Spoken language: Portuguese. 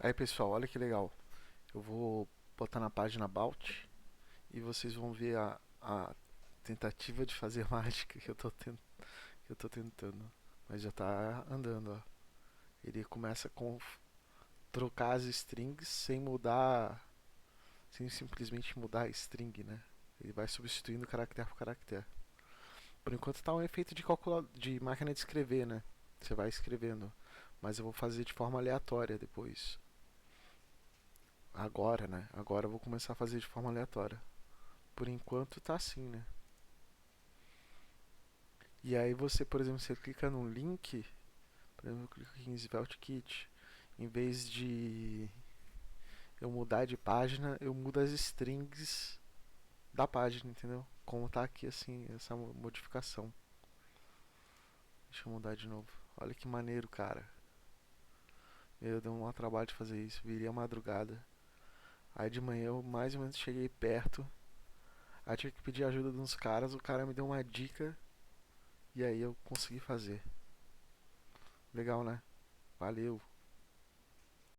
Aí pessoal, olha que legal. Eu vou botar na página About e vocês vão ver a tentativa de fazer mágica que eu tô tentando. Mas já tá andando, ó. Ele começa com trocar as strings sem mudar, sem simplesmente mudar a string, né? Ele vai substituindo caractere por caractere. Por enquanto tá um efeito de máquina de escrever, né? Você vai escrevendo, mas eu vou fazer de forma aleatória depois. Agora, né? Agora eu vou começar a fazer de forma aleatória. Por enquanto tá assim, né? E aí você, por exemplo, você clica num link, por exemplo, eu clico aqui em Svelte Kit, em vez de eu mudar de página, eu mudo as strings da página, entendeu? Como tá aqui assim, essa modificação. Deixa eu mudar de novo. Olha que maneiro, cara. Meu, deu um trabalho de fazer isso. Virei a madrugada. Aí de manhã eu mais ou menos cheguei perto. Aí tive que pedir ajuda de uns caras. O cara me deu uma dica. E aí eu consegui fazer. Legal, né? Valeu.